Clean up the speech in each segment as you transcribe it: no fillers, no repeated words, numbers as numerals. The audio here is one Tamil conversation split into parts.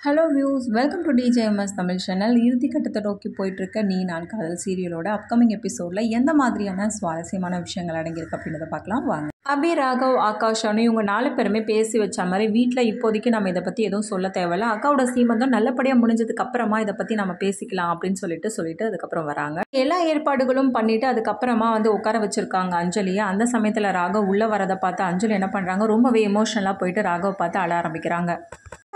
Hello views, welcome to TJMS Tamil channel. இறுதி கட்டத்தை நோக்கி போயிட்டுருக்க நீ நான் காதல் சீரியலோட அப்கமிங் எபிசோடில் எந்த மாதிரியான சுவாரஸ்யமான விஷயங்கள் அடங்கியிருக்கு அப்படின்றத பார்க்கலாம் வாங்க. அபி, ராகவ், ஆகாஷ் அனு இவங்க 4 பேருமே பேசி வச்ச மாதிரி வீட்டில் இப்போதைக்கு நம்ம இதை பற்றி எதுவும் சொல்ல தேவையில்ல. அக்காவோட சீமந்தம் நல்லபடியாக முடிஞ்சதுக்கு அப்புறமா இதை பற்றி நம்ம பேசிக்கலாம் அப்படின்னு சொல்லிட்டு அதுக்கப்புறம் வராங்க. எல்லா ஏற்பாடுகளும் பண்ணிட்டு அதுக்கப்புறமா உட்கார வச்சிருக்காங்க அஞ்சலியை. அந்த சமயத்தில் ராகவ் உள்ளே வரதை பார்த்து அஞ்சலி என்ன பண்ணுறாங்க, ரொம்பவே எமோஷனலாக போயிட்டு ராகவ் பார்த்து அழ ஆரம்பிக்கிறாங்க.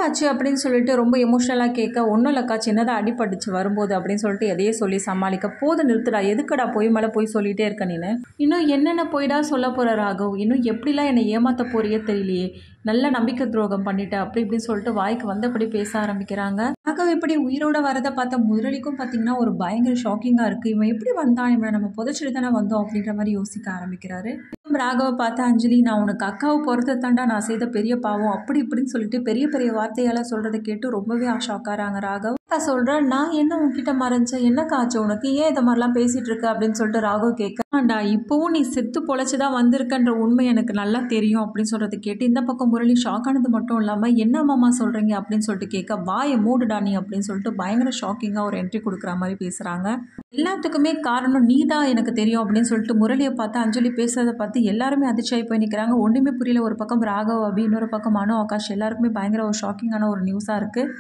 ஆச்சு அப்படின்னு சொல்லிட்டு ரொம்ப எமோஷனலாக கேட்க, ஒன்றும் இல்லைக்கா, சின்னதாக அடிபட்டுச்சு வரும்போது அப்படின்னு சொல்லிட்டு எதையே சொல்லி சமாளிக்க, போது நிறுத்துடா, எதுக்கடா போய் மேலே போய் சொல்லிகிட்டே இருக்க நீனு, இன்னும் என்னென்ன போய்டா சொல்ல போகிற ராகவ், இன்னும் எப்படிலாம் என்னை ஏமாற்ற போறியே தெரியலையே, நல்ல நம்பிக்கை துரோகம் பண்ணிட்டேன் அப்படி இப்படின்னு சொல்லிட்டு வாய்க்கு வந்தபடி பேச ஆரம்பிக்கிறாங்க. ராகவ் இப்படி உயிரோட வரதை பார்த்தா முரளிக்கும் பார்த்தீங்கன்னா ஒரு பயங்கர ஷாக்கிங்காக இருக்குது. இவன் எப்படி வந்தான், இவனை நம்ம புதைச்சிட்டு தானே வந்தோம் அப்படின்ற மாதிரி யோசிக்க ஆரம்பிக்கிறாரு. ராகவை பார்த்து அஞ்சலி, நான் உனக்கு அக்காவை பொறுத்த தாண்டா நான் செய்த பெரிய பாவம் அப்படி இப்படின்னு சொல்லிட்டு பெரிய பெரிய வார்த்தையால சொல்றதை கேட்டு ரொம்பவே ஷாக்காராங்க ராகவ். நான் சொல்றேன், நான் என்ன உன்கிட்ட மறைஞ்சேன், என்ன காய்ச்ச உனக்கு, ஏன் இதை மாதிரிலாம் பேசிட்டு இருக்க அப்படின்னு சொல்லிட்டு ராகவ் கேட்கண்டா, இப்பவும் நீ செத்து பொழைச்சுதான் வந்திருக்கன்ற உண்மை எனக்கு நல்லா தெரியும் அப்படின்னு சொல்றது கேட்டு இந்த பக்கம் முரளி ஷாக் ஆனது மட்டும் இல்லாம, என்ன மாமா சொல்றீங்க அப்படின்னு சொல்லிட்டு கேட்க, வாயை மூடுடா நீ அப்படின்னு சொல்லிட்டு பயங்கர ஷாக்கிங்கா ஒரு என்ட்ரி கொடுக்குற மாதிரி பேசுறாங்க. எல்லாத்துக்குமே காரணம் நீ தான் எனக்கு தெரியும் அப்படின்னு சொல்லிட்டு முரளியை பார்த்து அஞ்சலி பேசுறதை பார்த்து எல்லாருமே அதிர்ச்சியாகி போய் நிற்கிறாங்க. ஒன்றுமே புரியல. ஒரு பக்கம் ராகவ், அபி, இன்னொரு பக்கம் மனு, ஆகாஷ் எல்லாருக்குமே பயங்கர ஒரு ஷாக்கிங்கான ஒரு நியூஸாக இருக்குது.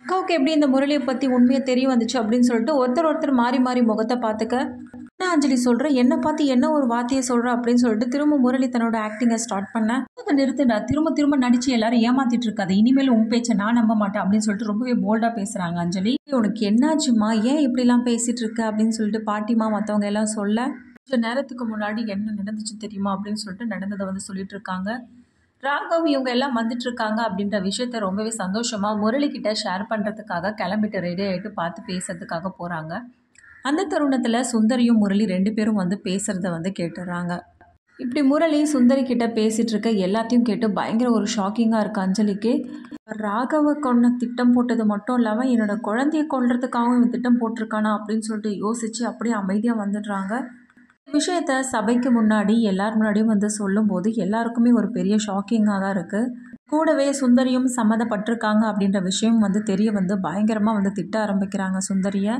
அக்காவுக்கு எப்படி இந்த முரளியை பற்றி உண்மையை தெரிய வந்துச்சு அப்படின்னு சொல்லிட்டு ஒருத்தர் மாறி மாறி முகத்தை பார்த்துக்க, என்ன அஞ்சலி சொல்கிற, என்னை பார்த்து என்ன ஒரு வார்த்தையை சொல்கிற அப்படின்னு சொல்லிட்டு திரும்ப முரளி தன்னோட ஆக்டிங்கை ஸ்டார்ட் பண்ண, அதை நிறுத்துடா, திரும்ப நடிச்சு எல்லாரும் ஏமாத்திட்டு இருக்காது, இனிமேல் உன் பேச்சை நான் நம்ப மாட்டேன் அப்படின்னு சொல்லிட்டு ரொம்பவே போல்டாக பேசுகிறாங்க அஞ்சலி. உனக்கு என்னாச்சுமா, ஏன் இப்படிலாம் பேசிகிட்டு இருக்க அப்படின்னு சொல்லிட்டு பாட்டிமா மற்றவங்க எல்லாம் சொல்ல, கொஞ்சம் நேரத்துக்கு முன்னாடி என்ன நடந்துச்சு தெரியுமா அப்படின்னு சொல்லிட்டு நடந்ததை சொல்லிட்டு இருக்காங்க. ராகவ் இவங்க எல்லாம் வந்துட்டு இருக்காங்க அப்படின்ற விஷயத்த ரொம்பவே சந்தோஷமா முரளி கிட்ட ஷேர் பண்ணுறதுக்காக கிளம்பிட்டு ரெடி ஆகிட்டு பார்த்து பேசுறதுக்காக போகிறாங்க. அந்த தருணத்தில் சுந்தரியும் முரளி 2 பேரும் பேசுகிறத கேட்டுடுறாங்க. இப்படி முரளி சுந்தரி கிட்ட பேசிகிட்டு இருக்க எல்லாத்தையும் கேட்டு பயங்கர ஒரு ஷாக்கிங்காக இருக்குது அஞ்சலிக்கு. ராகவை கொன்ன திட்டம் போட்டது மட்டும் இல்லாமல் என்னோட குழந்தைய கொல்றதுக்காகவும் இவன் திட்டம் போட்டிருக்கானா அப்படின்னு சொல்லிட்டு யோசித்து அப்படியே அமைதியாக வந்துடுறாங்க. விஷயத்த சபைக்கு முன்னாடி எல்லார் முன்னாடியும் சொல்லும்போது எல்லாருக்குமே ஒரு பெரிய ஷாக்கிங்காக தான் இருக்குது. கூடவே சுந்தரியும் சம்மதப்பட்டிருக்காங்க அப்படின்ற விஷயம் தெரிய பயங்கரமாக திட்ட ஆரம்பிக்கிறாங்க சுந்தரியை.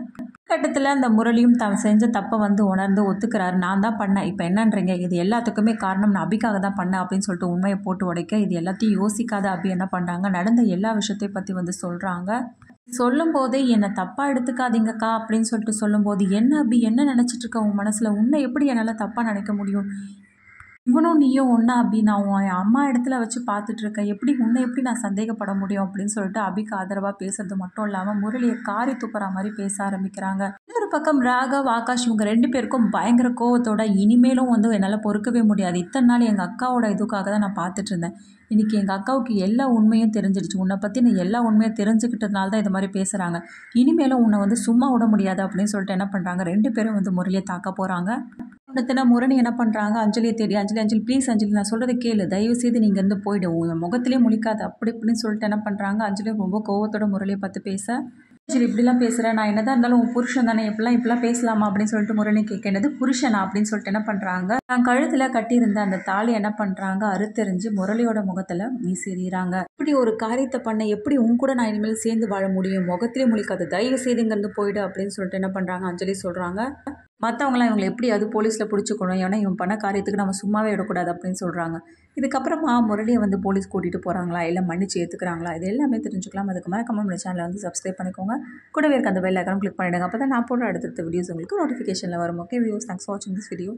கட்டத்தில் அந்த முரளியும் தான் செஞ்ச தப்பை உணர்ந்து ஒத்துக்கிறாரு. நான் தான் பண்ணேன், இப்போ என்னன்றீங்க, இது எல்லாத்துக்குமே காரணம் நான் அபிக்காக தான் பண்ணேன் அப்படின்னு சொல்லிட்டு உண்மையை போட்டு உடைக்க, இது எல்லாத்தையும் யோசிக்காத அபி என்ன பண்ணுறாங்க, நடந்த எல்லா விஷயத்தையும் பற்றி சொல்கிறாங்க. சொல்லும் போதே என்னை தப்பாக எடுத்துக்காதீங்கக்கா அப்படின்னு சொல்லிட்டு சொல்லும்போது, என்ன அபி, என்ன நினச்சிட்டு இருக்க உன் மனசில், உன்னை எப்படி என்னால் தப்பாக நினைக்க முடியும், இவனும் நீயும் ஒன்றா அபி, நான் உன் அம்மா இடத்துல வச்சு பார்த்துட்ருக்கேன், உன்னை எப்படி நான் சந்தேகப்பட முடியும் அப்படின்னு சொல்லிட்டு அபிக்கு ஆதரவாக பேசுறது மட்டும் இல்லாமல் முரளியை காரி துப்புற மாதிரி பேச ஆரம்பிக்கிறாங்க. இன்னொரு பக்கம் ராகவ், ஆகாஷ் இவங்க 2 பேருக்கும் பயங்கர கோவத்தோட, இனிமேலும் என்னால் பொறுக்கவே முடியாது, இத்தனை நாள் எங்கள் அக்காவோட இதுக்காக தான் நான் பார்த்துட்டு இருந்தேன், இன்றைக்கி எங்கள் அக்காவுக்கு எல்லா உண்மையும் தெரிஞ்சிடுச்சு, உன்னை பற்றி நான் எல்லா உண்மையும் தெரிஞ்சுக்கிட்டதுனால தான் இது மாதிரி பேசுகிறாங்க, இனிமேலும் உன்னை சும்மா விட முடியாது அப்படின்னு சொல்லிட்டு என்ன பண்ணுறாங்க, 2 பேரும் முரளியை தாக்க போகிறாங்க. முரணி என்ன பண்ணுறாங்க, அஞ்சலியை தேடி, அஞ்சலி ப்ளீஸ் அஞ்சலி, நான் சொல்கிறத கேளு, தயவு செய்து நீங்கள் போயிடுவோம், என் முகத்திலே முழிக்காது அப்படி இப்படின்னு சொல்லிட்டு என்ன பண்ணுறாங்க, அஞ்சலியும் ரொம்ப கோவத்தோட முரளியை பார்த்து பேச, அஞ்சலி இப்படிலாம் பேசுகிறேன், நான் என்னதான் இருந்தாலும் உன் புருஷன் தானே, இப்படிலாம் பேசலாமா அப்படின்னு சொல்லிட்டு முரளி கேட்க, என்னது புருஷனா அப்படின்னு சொல்லிட்டு என்ன பண்ணுறாங்க, நான் கழுத்தில் கட்டியிருந்த அந்த தாலி என்ன பண்ணுறாங்க, அறுத்தெறிஞ்சு முரளியோட முகத்தில் வீசிடுறாங்க. இப்படி ஒரு காரியத்தை பண்ண எப்படி உன் கூட நான் இனிமேல் சேர்ந்து வாழ முடியும், முகத்திலே முழிக்காது, தயவு செய்து இங்கேருந்து போயிடு அப்படின்னு சொல்லிட்டு என்ன பண்ணுறாங்க, அஞ்சலி சொல்கிறாங்க. மற்றவங்களாம் இவங்களை எப்படி போலீஸில் பிடிச்சிக்கணும், ஏன்னா இவன் பண்ண காரியத்துக்கு நம்ம சும்மாவே விடக்கூடாது அப்படின்னு சொல்கிறாங்க. இதுக்கப்புறமா முரளியை போலீஸ் கூட்டிகிட்டு போகிறாங்களா இல்லை மன்னிச்சு ஏற்றுக்கிறாங்களா, இது எல்லாமே தெரிஞ்சுக்கலாம். அதுக்கு மறக்காம நம்ம சேனலை சப்ஸ்கிரைப் பண்ணிக்கோங்க, கூடவே இருக்க அந்த பெல் ஐக்கான் கிளிக் பண்ணிவிடுங்க, அப்போ தான் நான் போடுற அடுத்தடுத்த வீடியோஸ் உங்களுக்கு நோட்டிஃபிகேஷனில் வரும். ஓகே வியூஸ், தேங்க்ஸ் ஃபார் வாட்சிங் திஸ் வீடியோ.